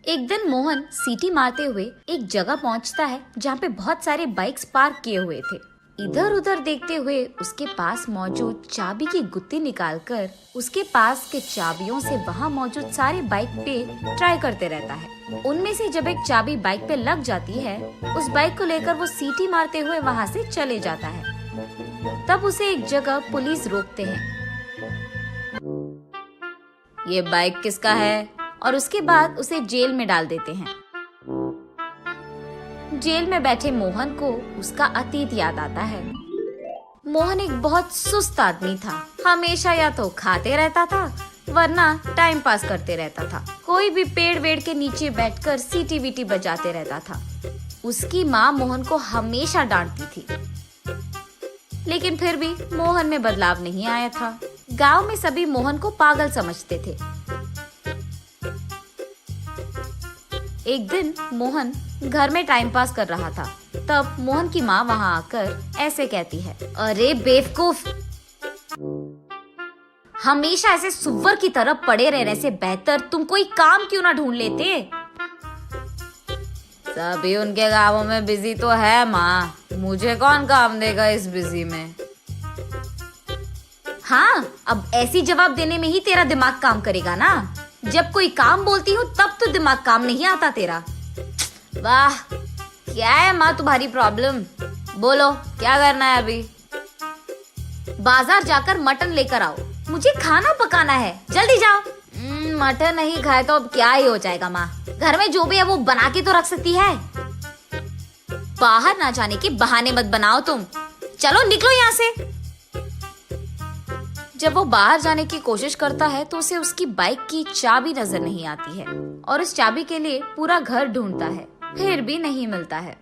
एक दिन मोहन सीटी मारते हुए एक जगह पहुंचता है जहाँ पे बहुत सारे बाइक्स पार्क किए हुए थे। इधर उधर देखते हुए उसके पास मौजूद चाबी की गुत्ती निकालकर उसके पास के चाबियों से वहाँ मौजूद सारे बाइक पे ट्राई करते रहता है। उनमें से जब एक चाबी बाइक पे लग जाती है, उस बाइक को लेकर वो सीटी मारते हुए वहाँ से चले जाता है। तब उसे एक जगह पुलिस रोकते हैं। ये बाइक किसका है? और उसके बाद उसे जेल में डाल देते हैं। जेल में बैठे मोहन को उसका अतीत याद आता है। मोहन एक बहुत सुस्त आदमी था। हमेशा या तो खाते रहता था वरना टाइम पास करते रहता था। कोई भी पेड़ वेड़ के नीचे बैठकर सीटी वीटी बजाते रहता था। उसकी माँ मोहन को हमेशा डांटती थी, लेकिन फिर भी मोहन में बदलाव नहीं आया था। गांव में सभी मोहन को पागल समझते थे। एक दिन मोहन घर में टाइम पास कर रहा था। तब मोहन की माँ वहाँ आकर ऐसे कहती है, अरे बेवकूफ, हमेशा ऐसे सुअर की तरह पड़े रहने से बेहतर तुम कोई काम क्यों ना ढूंढ लेते। सभी उनके गाँवों में बिजी तो है माँ, मुझे कौन काम देगा इस बिजी में। हाँ, अब ऐसी जवाब देने में ही तेरा दिमाग काम करेगा ना। जब कोई काम बोलती हूँ तब तो दिमाग काम नहीं आता तेरा। वाह, क्या है माँ तुम्हारी प्रॉब्लम? बोलो क्या करना है अभी? बाजार जाकर मटन लेकर आओ, मुझे खाना पकाना है, जल्दी जाओ। मटन नहीं खाए तो अब क्या ही हो जाएगा माँ, घर में जो भी है वो बना के तो रख सकती है। बाहर ना जाने के बहाने मत बनाओ तुम, चलो निकलो यहाँ से। जब वो बाहर जाने की कोशिश करता है तो उसे उसकी बाइक की चाबी नजर नहीं आती है और उस चाबी के लिए पूरा घर ढूंढता है, फिर भी नहीं मिलता है।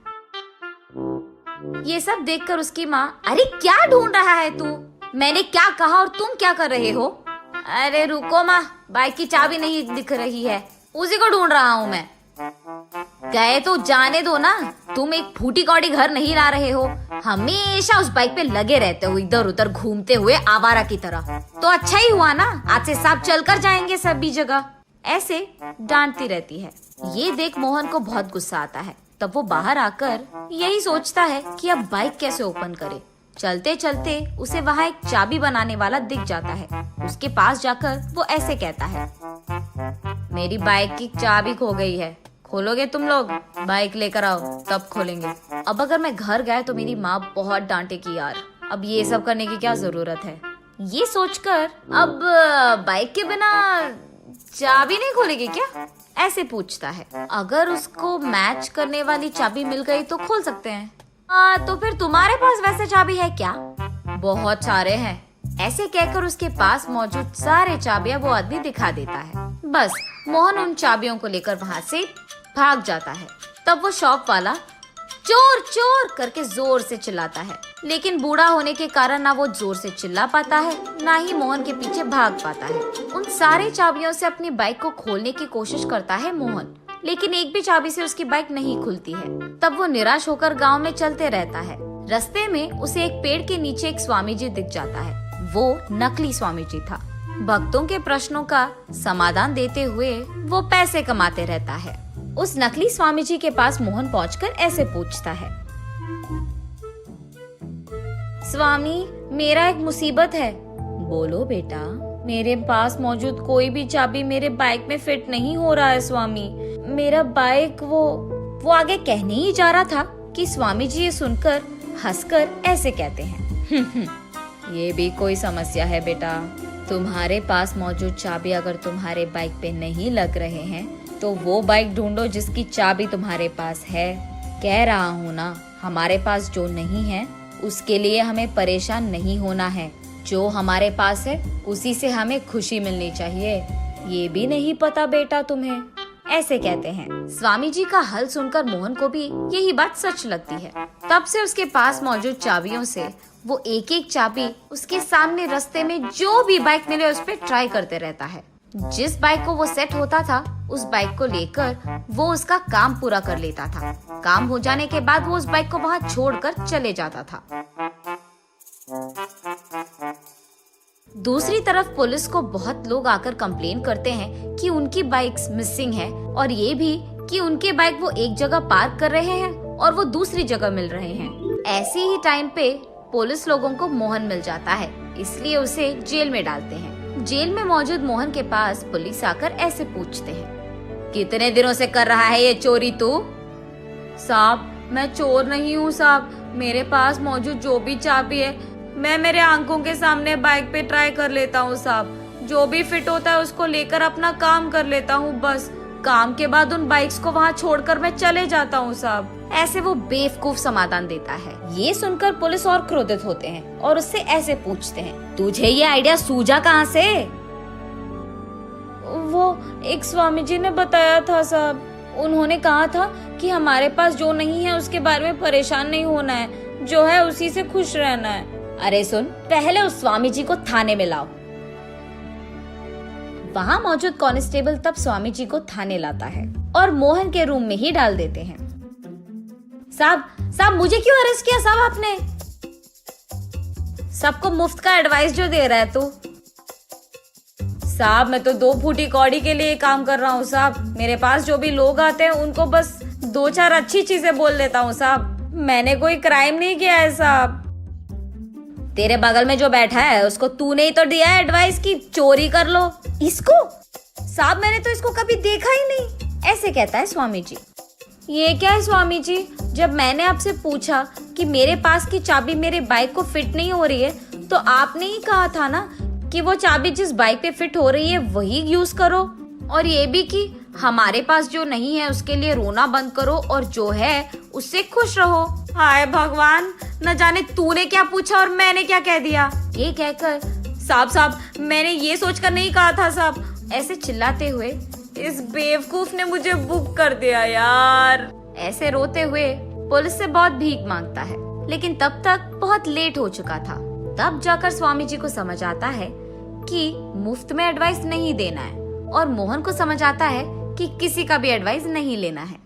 ये सब देखकर उसकी माँ, अरे क्या ढूंढ रहा है तू? मैंने क्या कहा और तुम क्या कर रहे हो? अरे रुको माँ, बाइक की चाबी नहीं दिख रही है, उसी को ढूंढ रहा हूँ मैं। गए तो जाने दो ना, तुम एक फूटी कौड़ी घर नहीं ला रहे हो, हमेशा उस बाइक पे लगे रहते हो इधर उधर घूमते हुए आवारा की तरह। तो अच्छा ही हुआ ना, आज से साथ चलकर जाएंगे सभी जगह। ऐसे डांटती रहती है। ये देख मोहन को बहुत गुस्सा आता है। तब वो बाहर आकर यही सोचता है कि अब बाइक कैसे ओपन करे। चलते चलते उसे वहाँ एक चाबी बनाने वाला दिख जाता है। उसके पास जाकर वो ऐसे कहता है, मेरी बाइक की चाबी खो गई है, खोलोगे तुम लोग? बाइक लेकर आओ तब खोलेंगे। अब अगर मैं घर गया तो मेरी माँ बहुत डांटेगी यार, अब ये सब करने की क्या जरूरत है। ये सोचकर अब बाइक के बिना चाबी नहीं खोलेगी क्या, ऐसे पूछता है। अगर उसको मैच करने वाली चाबी मिल गई तो खोल सकते हैं। तो फिर तुम्हारे पास वैसे चाबी है क्या? बहुत सारे हैं। ऐसे कहकर उसके पास मौजूद सारे चाबियां वो आदमी दिखा देता है। बस मोहन उन चाबियों को लेकर वहाँ से भाग जाता है। तब वो शॉप वाला चोर चोर करके जोर से चिल्लाता है, लेकिन बूढ़ा होने के कारण ना वो जोर से चिल्ला पाता है ना ही मोहन के पीछे भाग पाता है। उन सारे चाबियों से अपनी बाइक को खोलने की कोशिश करता है मोहन, लेकिन एक भी चाबी से उसकी बाइक नहीं खुलती है। तब वो निराश होकर गांव में चलते रहता है। रास्ते में उसे एक पेड़ के नीचे एक स्वामी जी दिख जाता है। वो नकली स्वामी जी था। भक्तों के प्रश्नों का समाधान देते हुए वो पैसे कमाते रहता है। उस नकली स्वामी जी के पास मोहन पहुंचकर ऐसे पूछता है, स्वामी मेरा एक मुसीबत है। बोलो बेटा। मेरे पास मौजूद कोई भी चाबी मेरे बाइक में फिट नहीं हो रहा है स्वामी। मेरा बाइक वो आगे कहने ही जा रहा था कि स्वामी जी ये सुनकर हंसकर ऐसे कहते हैं, ये भी कोई समस्या है बेटा। तुम्हारे पास मौजूद चाबी अगर तुम्हारे बाइक पे नहीं लग रहे हैं तो वो बाइक ढूंढो जिसकी चाबी तुम्हारे पास है। कह रहा हूँ ना, हमारे पास जो नहीं है उसके लिए हमें परेशान नहीं होना है। जो हमारे पास है उसी से हमें खुशी मिलनी चाहिए। ये भी नहीं पता बेटा तुम्हें, ऐसे कहते हैं। स्वामी जी का हल सुनकर मोहन को भी यही बात सच लगती है। तब से उसके पास मौजूद चाबियों से वो एक एक चाबी उसके सामने रास्ते में जो भी बाइक मिले उस पर ट्राई करते रहता है। जिस बाइक को वो सेट होता था उस बाइक को लेकर वो उसका काम पूरा कर लेता था। काम हो जाने के बाद वो उस बाइक को वहाँ छोड़कर चले जाता था। दूसरी तरफ पुलिस को बहुत लोग आकर कंप्लेन करते हैं कि उनकी बाइक्स मिसिंग है और ये भी कि उनके बाइक वो एक जगह पार्क कर रहे हैं और वो दूसरी जगह मिल रहे हैं। ऐसे ही टाइम पे पुलिस लोगों को मोहन मिल जाता है, इसलिए उसे जेल में डालते हैं। जेल में मौजूद मोहन के पास पुलिस आकर ऐसे पूछते हैं, कितने दिनों से कर रहा है ये चोरी तू? साहब मैं चोर नहीं हूँ साहब, मेरे पास मौजूद जो भी चाबी है मैं मेरे आंखों के सामने बाइक पे ट्राई कर लेता हूँ साहब, जो भी फिट होता है उसको लेकर अपना काम कर लेता हूँ, बस काम के बाद उन बाइक्स को वहाँ छोड़कर मैं चले जाता हूँ साहब। ऐसे वो बेवकूफ समाधान देता है। ये सुनकर पुलिस और क्रोधित होते हैं और उससे ऐसे पूछते हैं, तुझे ये आइडिया सूझा कहाँ से? वो एक स्वामी जी ने बताया था साहब, उन्होंने कहा था कि हमारे पास जो नहीं है उसके बारे में परेशान नहीं होना है, जो है उसी से खुश रहना है। अरे सुन, पहले उस स्वामी जी को थाने में लाओ। वहाँ मौजूद कांस्टेबल तब स्वामी जी को थाने लाता है और मोहन के रूम में ही डाल देते हैं। साहब मुझे क्यों अरेस्ट किया साहब आपने? सबको मुफ्त का एडवाइस जो दे रहा है तू? साहब मैं तो 2 फूटी कौड़ी के लिए काम कर रहा हूँ साहब, मेरे पास जो भी लोग आते हैं उनको बस 2-4 अच्छी चीजें बोल देता हूँ साहब, मैंने कोई क्राइम नहीं किया है साहब। तेरे बगल में जो बैठा है उसको तूने ही तो दिया है एडवाइस की चोरी कर लो। इसको? साहब मैंने तो इसको कभी देखा ही नहीं, ऐसे कहता है स्वामी जी। ये क्या है स्वामी जी, जब मैंने आपसे पूछा कि मेरे पास की चाबी मेरे बाइक को फिट नहीं हो रही है तो आपने ही कहा था ना कि वो चाबी जिस बाइक पे फिट हो रही है वही यूज करो, और ये भी कि हमारे पास जो नहीं है उसके लिए रोना बंद करो और जो है उससे खुश रहो। हाय भगवान, न जाने तूने क्या पूछा और मैंने क्या कह दिया। ये कहकर साहब मैंने ये सोचकर नहीं कहा था साहब, ऐसे चिल्लाते हुए इस बेवकूफ ने मुझे बुक कर दिया यार। ऐसे रोते हुए पुलिस से बहुत भीख मांगता है, लेकिन तब तक बहुत लेट हो चुका था। तब जाकर स्वामी जी को समझ आता है कि मुफ्त में एडवाइस नहीं देना है और मोहन को समझ आता है कि किसी का भी एडवाइस नहीं लेना है।